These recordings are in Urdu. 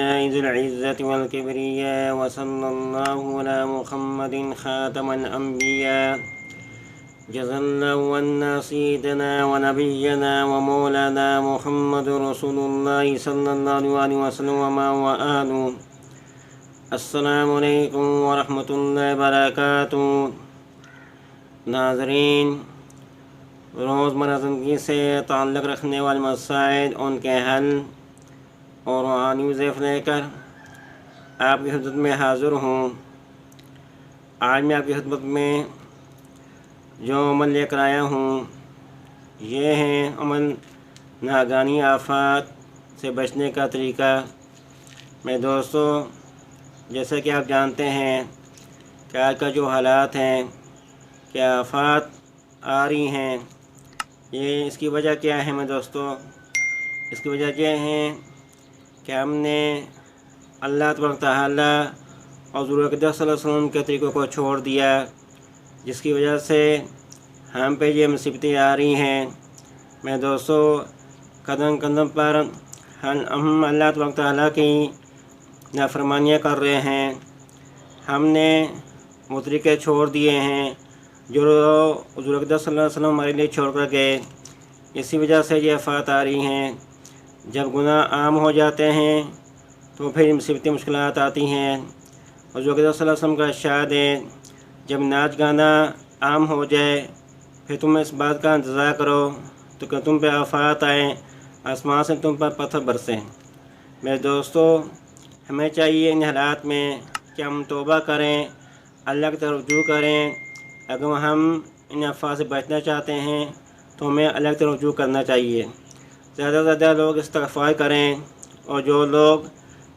لله ذي العزة والكبرياء وصلى الله على محمد خاتم الأنبياء جزا الله عنا سيدنا ونبينا ومولانا محمد رسول الله صلى الله عليه وسلم وآله. السلام علیکم ورحمۃ اللہ وبرکاتہ. ناظرین، روزمرہ زندگی سے تعلق رکھنے والے مسائل، ان کے حل اور روحانی وظیفے لے کر آپ کی خدمت میں حاضر ہوں. آج میں آپ کی خدمت میں جو عمل لے کر آیا ہوں یہ ہے عمل ناگہانی آفات سے بچنے کا طریقہ. میں دوستو، جیسا کہ آپ جانتے ہیں کہ آج کا جو حالات ہیں کہ آفات آ رہی ہیں، یہ اس کی وجہ کیا ہے؟ میں دوستو، اس کی وجہ یہ ہے کہ ہم نے اللہ تبارک تعالیٰ اور حضور اقدس صلی اللہ علیہ وسلم کے طریقوں کو چھوڑ دیا، جس کی وجہ سے ہم پہ یہ مصیبتیں آ رہی ہیں. میں دوستو، قدم قدم پر ہم اللہ تبارک تعالیٰ کی نافرمانیاں کر رہے ہیں. ہم نے وہ طریقے چھوڑ دیے ہیں جو حضور اقدس صلی اللہ علیہ وسلم ہمارے لیے چھوڑ کر گئے. اسی وجہ سے یہ آفات آ رہی ہیں. جب گناہ عام ہو جاتے ہیں تو پھر مصیبتیں مشکلات آتی ہیں. حضور اقدس صلی اللہ علیہ وسلم کا ارشاد ہے، جب ناچ گانا عام ہو جائے پھر تم اس بات کا انتظار کرو تو کہ تم پہ آفات آئیں، آسمان سے تم پر پتھر برسیں. میرے دوستو، ہمیں چاہیے ان حالات میں کہ ہم توبہ کریں، اللہ کی طرف رجوع کریں. اگر ہم ان آفات سے بچنا چاہتے ہیں تو ہمیں اللہ کی طرف رجوع کرنا چاہیے. زیادہ سے زیادہ لوگ استغفار کریں، اور جو لوگ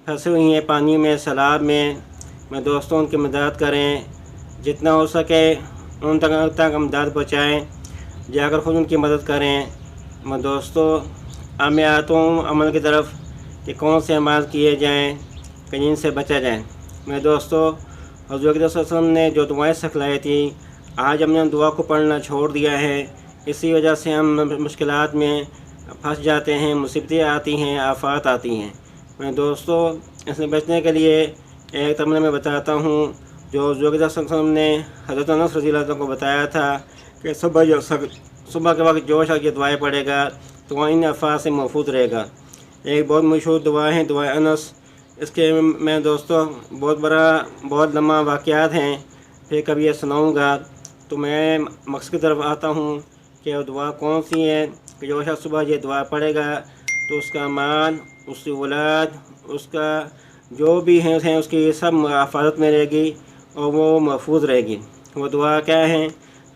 پھنسے ہوئی ہیں پانی میں، سیلاب میں دوستوں ان کی مدد کریں. جتنا ہو سکے ان تک امداد پہنچائیں، جا کر خود ان کی مدد کریں. میں دوستو، اب میں آتا ہوں عمل کی طرف کہ کون سے اعمال کیے جائیں کہ جن سے بچا جائے. میں دوستو، حضور صلی اللہ علیہ وسلم نے جو دعائیں سکھلائی تھی، آج ہم نے ان دعا کو پڑھنا چھوڑ دیا ہے. اسی وجہ سے ہم مشکلات میں پھنس جاتے ہیں، مصیبتیں آتی ہیں، آفات آتی ہیں. میں دوستو، اس سے بچنے کے لیے ایک عمل میں بتاتا ہوں جو حضور صلی اللہ علیہ وسلم نے حضرت انس رضی اللہ عنہ کو بتایا تھا کہ صبح کے وقت جو شخص یہ دعائیں پڑھے گا تو وہ ان آفات سے محفوظ رہے گا. ایک بہت مشہور دعا ہے، دعا انس. اس کے میں دوستو بہت لمبا واقعات ہیں، پھر کبھی یہ سناؤں گا. تو میں مقصد کی طرف آتا ہوں کہ وہ دعا کون سی ہے کہ جو شخص صبح یہ دعا پڑھے گا تو اس کا مال، اس کی اولاد، اس کا جو بھی ہے اس کی سب حفاظت میں رہے گی اور وہ محفوظ رہے گی. وہ دعا کیا ہے؟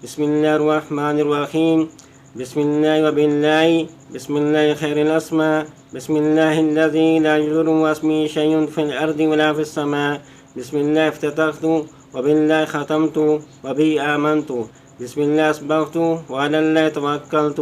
بسم اللہ الرحمن الرحیم. بسم اللہ وباللہ، بسم اللہ خیر الاسماء، بسم اللہ الذی لا یضر مع اسمہ شیء فی الارض ولا فی السماء، بسم اللہ افتتحت وباللہ ختمت وبہ آمنت، بسم اللہ اصبحت وعلی اللہ توکلت،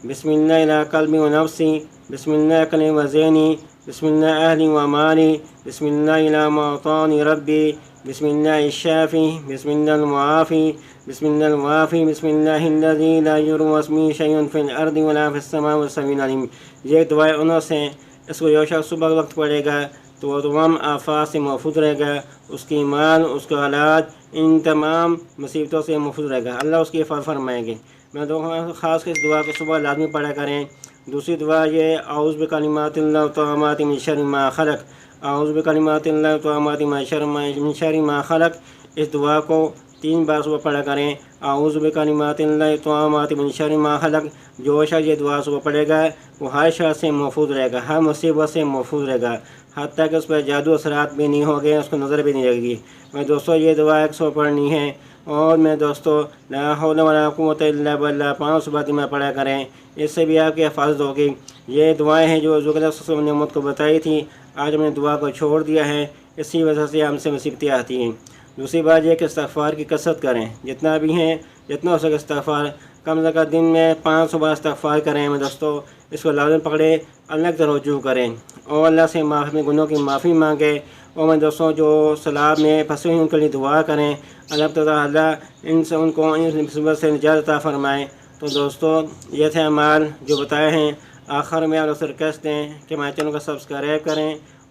بسم اللہ الی قلبی ونفسی، بسم اللہ قلبی وذہنی، بسم اللہ اہلی ومالی، بسم اللہ الی ما اعطانی ربی، بسم اللہ الشافی، بسم اللہ المعافی، بسم اللہ الوافی، بسم اللہ الذی لا یضر مع اسمہ شیء فی الارض ولا فی السماء والسمیع العلیم. یہ دعائیں انس ہیں. اس کو جو شخص صبح وقت پڑھے گا تو وہ تمام آفات سے محفوظ رہے گا، اس کی مال، اس کا اولاد، ان تمام مصیبتوں سے محفوظ رہے گا. اللہ اس کی حفاظت فرمائیں گے. میں خاص کر اس دعا کو صبح لازمی پڑھا کریں. دوسری دعا یہ اعوذ بکلمات اللہ التامات من شر ما خلق. اعوذ بکلمات اللہ التامات من شر ما خلق. اس دعا کو 3 بار صبح پڑھا کریں. اعوذ بکلمات اللہ التامات من شر ما خلق. جو شخص یہ دعا صبح پڑھے گا وہ ہر شر سے محفوظ رہے گا، ہر مصیبت سے محفوظ رہے گا، حتیٰ کہ اس پر جادو اثرات بھی نہیں ہوں گے، اس کو نظر بھی نہیں لگے گی. میں دوستو، یہ دعا 100 پڑھنی ہے. اور میں دوستو، لا حول ولا قوت الا باللہ 5 بار میں پڑھا کریں. اس سے بھی آپ کی حفاظت ہوگی. یہ دعائیں ہیں جو حضور صلی اللہ علیہ وسلم نے امت کو بتائی تھی. آج ہم نے دعا کو چھوڑ دیا ہے، اسی وجہ سے ہم سے مصیبتیں آتی ہیں. دوسری بات یہ کہ استغفار کی کثرت کریں. جتنا بھی ہیں، جتنا ہو سکے استغفار. کم سے کم دن میں 500 بار استغفار کریں. میں دوستو، اس کو لازم پکڑیں، اللہ کی طرف رجوع کریں اور اللہ سے گناہوں کی معافی مانگیں. اور میں دوستوں، جو سیلاب میں پھنسے ہوئے ان کے لیے دعا کریں، اللہ تعالیٰ ان کو اس مصیبت سے نجات عطا فرمائیں. تو دوستو، یہ تھے اعمال جو بتائے ہیں. آخر میں آپ لوگ سے ریکویسٹ دیں کہ ہمارے چینل کو سبسکرائب کریں